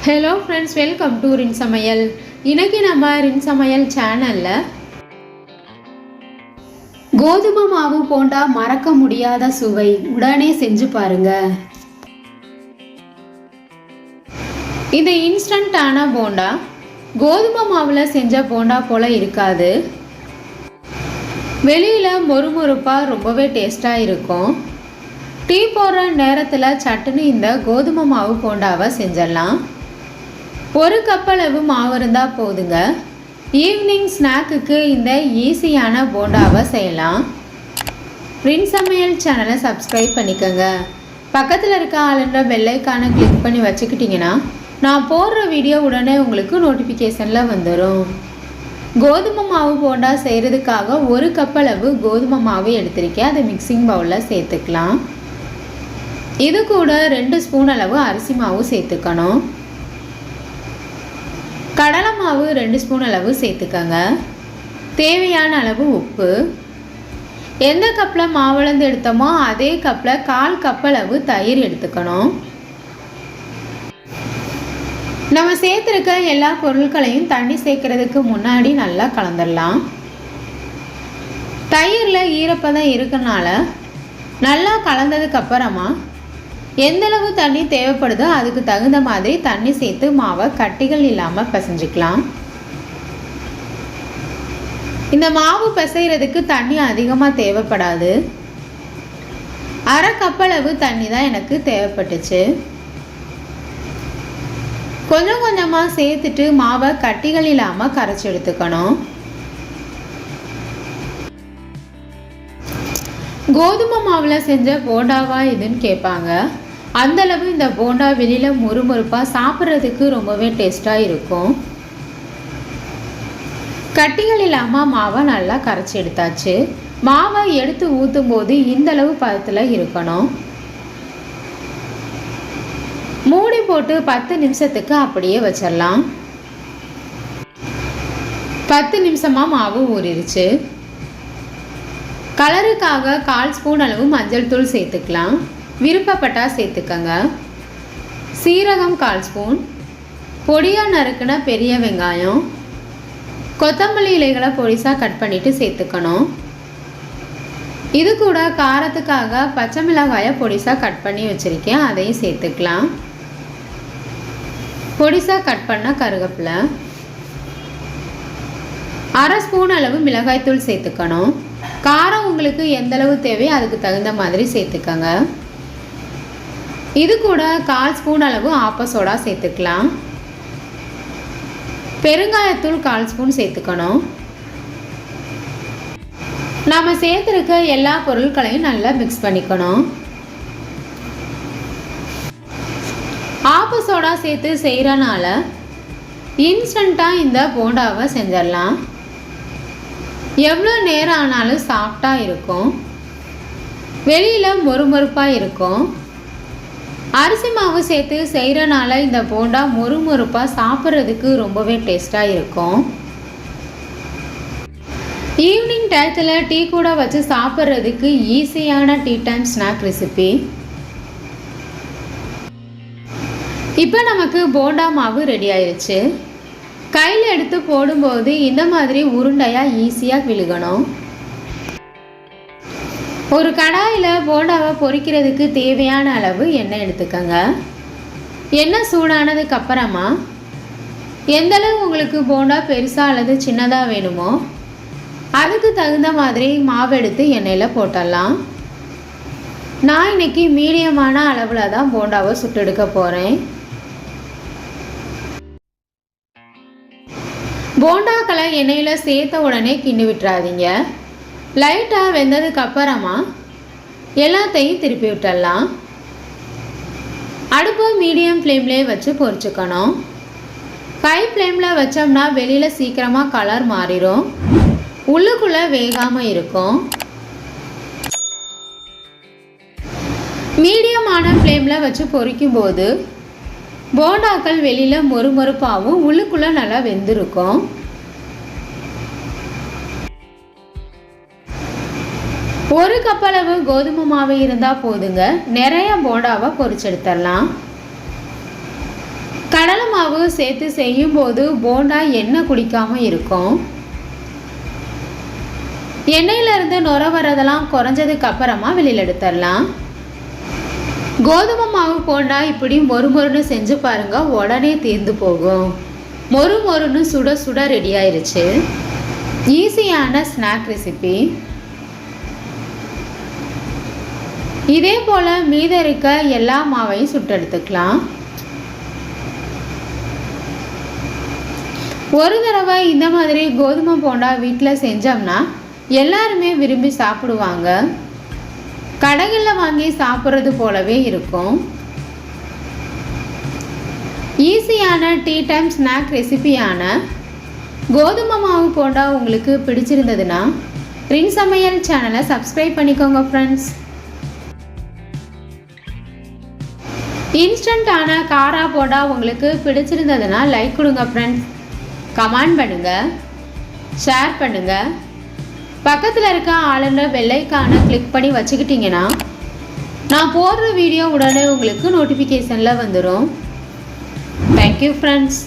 Hello friends, welcome to ரின் சமையல். இன்றைக்கி நம்ம ரின் சமையல் சேனலில் கோதுமை மாவு போண்டா மறக்க முடியாத சுவை, உடனே செஞ்சு பாருங்க. இந்த இன்ஸ்டண்ட்டான போண்டா கோதுமை மாவில் செஞ்ச போண்டா போல் இருக்காது. வெளியில் மொறுமொறுப்பாக ரொம்பவே டேஸ்ட்டாக இருக்கும். டீ போடுற நேரத்தில் சட்டுன்னு இந்த கோதுமை மாவு போண்டாவை செஞ்சிடலாம். ஒரு கப் அளவு மாவு இருந்தால் போதுங்க. ஈவினிங் ஸ்நாக்குக்கு இந்த ஈஸியான போண்டாவை செய்யலாம். ரின் சமையல் சேனலை சப்ஸ்கிரைப் பண்ணிக்கோங்க. பக்கத்தில் இருக்க ஆளுன்ற பெல் ஐக்கானை கிளிக் பண்ணி வச்சுக்கிட்டிங்கன்னா நான் போடுற வீடியோ உடனே உங்களுக்கு நோட்டிஃபிகேஷனில் வந்துடும். கோதுமை மாவு போண்டா செய்கிறதுக்காக ஒரு கப் அளவு கோதுமை மாவு எடுத்திருக்கேன். அதை மிக்சிங் பவுலில் சேர்த்துக்கலாம். இது கூட 2 ஸ்பூன் அளவு அரிசி மாவு சேர்த்துக்கணும். கடலை மாவு 2 ஸ்பூன் அளவு சேர்த்துக்கங்க. தேவையான அளவு உப்பு. எந்த கப்பில் மாவுளந்து எடுத்தோமோ அதே கப்பில் 1/4 கப் அளவு தயிர் எடுத்துக்கணும். நம்ம சேர்த்துருக்க எல்லா பொருட்களையும் தண்ணி சேர்க்கறதுக்கு முன்னாடி நல்லா கலந்துடலாம். தயிரில் ஈரப்பதம் இருக்கனால நல்லா கலந்ததுக்கு அப்புறமா எந்தளவு தண்ணி தேவைப்படுதோ அதுக்கு தகுந்த மாதிரி தண்ணி சேர்த்து மாவை கட்டிகள் இல்லாமல் பிசைஞ்சிக்கலாம். இந்த மாவு பிசைகிறதுக்கு தண்ணி அதிகமாக தேவைப்படாது. 1/2 கப் அளவு தண்ணி தான் எனக்கு தேவைப்பட்டுச்சு. கொஞ்சம் கொஞ்சமாக சேர்த்துட்டு மாவை கட்டிகள் இல்லாமல் கரைச்சி எடுத்துக்கணும். கோதுமை மாவில் செஞ்ச போண்டாவா இதுன்னு கேட்பாங்க. அந்தளவு இந்த போண்டா வெளியில் மொறுமொறுப்பாக சாப்பிட்றதுக்கு ரொம்பவே டேஸ்ட்டாக இருக்கும். கட்டிகள் இல்லாமல் மாவை நல்லா கரைச்சி எடுத்தாச்சு. மாவை எடுத்து ஊற்றும் போது இந்தளவு பதத்தில் இருக்கணும். மூடி போட்டு 10 நிமிஷத்துக்கு அப்படியே வச்சிடலாம். 10 நிமிஷமாக மாவு ஊறிடுச்சு. கலருக்காக 1/4 ஸ்பூன் அளவு மஞ்சள் தூள் சேர்த்துக்கலாம். விருப்பப்பட்டால் சேர்த்துக்கங்க. சீரகம் 1/4 ஸ்பூன், பொடியாக நறுக்குன பெரிய வெங்காயம், கொத்தமல்லி இலைகளை பொடிசாக கட் பண்ணிவிட்டு சேர்த்துக்கணும். இது கூட காரத்துக்காக பச்சை மிளகாயை பொடிசாக கட் பண்ணி வச்சுருக்கேன், அதையும் சேர்த்துக்கலாம். பொடிசாக கட் பண்ண கருவேப்பிலை, 1/2 ஸ்பூன் அளவு மிளகாய்த்தூள் சேர்த்துக்கணும். காரம் உங்களுக்கு எந்தளவு தேவையோ அதுக்கு தகுந்த மாதிரி சேர்த்துக்கங்க. இது கூட 1/4 ஸ்பூன் அளவு ஆப்ப சோடா சேர்த்துக்கலாம். பெருங்காயத்தூள் 1/4 ஸ்பூன் சேர்த்துக்கணும். நாம் சேர்த்துருக்க எல்லா பொருட்களையும் நல்லா மிக்ஸ் பண்ணிக்கணும். ஆப்ப சோடா சேர்த்து செய்கிறனால இன்ஸ்டண்ட்டாக இந்த போண்டாவை செஞ்சிடலாம். எவ்வளோ நேரம் ஆனாலும் சாஃப்டாக இருக்கும். வெளியில் மொறுமொறுப்பாக இருக்கும். அரிசி மாவு சேர்த்து செய்கிறனால இந்த போண்டா மொறுமொறுப்பாக சாப்பிட்றதுக்கு ரொம்பவே டேஸ்ட்டாக இருக்கும். ஈவினிங் டயத்தில் டீ கூட வச்சு சாப்பிட்றதுக்கு ஈஸியான டீ டைம் ஸ்நாக் ரெசிபி. இப்போ நமக்கு போண்டா மாவு ரெடி ஆயிடுச்சு. கையில் எடுத்து போடும்போது இந்த மாதிரி உருண்டையாக ஈஸியாக விழுகணும். ஒரு கடாயில் போண்டாவை பொரிக்கிறதுக்கு தேவையான அளவு எண்ணெய் எடுத்துக்கோங்க. எண்ணெய் சூடானதுக்கு அப்புறமா எந்தளவு உங்களுக்கு போண்டா பெருசாக அல்லது சின்னதாக வேணுமோ அதுக்கு தகுந்த மாதிரி மாவு எடுத்து எண்ணெயில் போட்டுடலாம். நான் இன்றைக்கி மீடியமான அளவில் தான் போண்டாவை சுட்டெடுக்க போகிறேன். போண்டாக்களை எண்ணெயில் சேர்த்த உடனே கிண்டி விட்டுறாதீங்க. லைட்டாக வெந்ததுக்கு அப்புறமா எல்லாத்தையும் திருப்பி விட்டுடலாம். அடுப்பு மீடியம் ஃப்ளேம்லேயே வச்சு பொரிச்சுக்கணும். ஹை ஃப்ளேமில் வச்சோம்னா வெளியில் சீக்கிரமாக கலர் மாறிடும், உள்ளுக்குள்ளே வேகாமல் இருக்கும். மீடியமான ஃப்ளேமில் வச்சு பொரிக்கும்போது போண்டாக்கள் வெளியில் மொறுமொறுப்பாகவும் உள்ளுக்குள்ளே நல்லா வெந்திருக்கும். ஒரு கப் அளவு கோதுமை மாவு இருந்தால் போதுங்க. நிறைய போண்டாவை பொரிச்செடுத்துடலாம். கடலை மாவு சேர்த்து செய்யும்போது போண்டா எண்ணெய் குடிக்காமல் இருக்கும். எண்ணெயிலிருந்து நுர வரதெல்லாம் குறைஞ்சதுக்கு அப்புறமா வெளியில் எடுத்துடலாம். கோதுமை மாவு போண்டா இப்படி மொறுமொறுன்னு செஞ்சு பாருங்க, உடனே தீர்ந்து போகும். மொறுமொறுன்னு சுட சுட ரெடி ஆயிருச்சு. ஈஸியான ஸ்நாக் ரெசிபி. இதே போல் மீத இருக்க எல்லா மாவையும் சுட்டெடுத்துக்கலாம். ஒரு தடவை இந்த மாதிரி கோதுமை போண்டா வீட்டில் செஞ்சோம்னா எல்லாருமே விரும்பி சாப்பிடுவாங்க. கடைகளில் வாங்கி சாப்பிட்றது போலவே இருக்கும். ஈஸியான டீ டைம் ஸ்நாக் ரெசிபியான கோதுமை மாவு போண்டா உங்களுக்கு பிடிச்சிருந்ததுன்னா ரின் சமையல் சேனலை சப்ஸ்கிரைப் பண்ணிக்கோங்க ஃப்ரெண்ட்ஸ். இன்ஸ்டண்ட்டான காரா போண்டா உங்களுக்கு பிடிச்சிருந்ததுன்னா லைக் கொடுங்க ஃப்ரெண்ட்ஸ். கமெண்ட் பண்ணுங்கள், ஷேர் பண்ணுங்கள். பக்கத்தில் இருக்க ஆளுன்ற பெல்லைக்கான கிளிக் பண்ணி வச்சுக்கிட்டிங்கன்னா நான் போடுற வீடியோ உடனே உங்களுக்கு நோட்டிஃபிகேஷனில் வந்துடும். Thank you friends.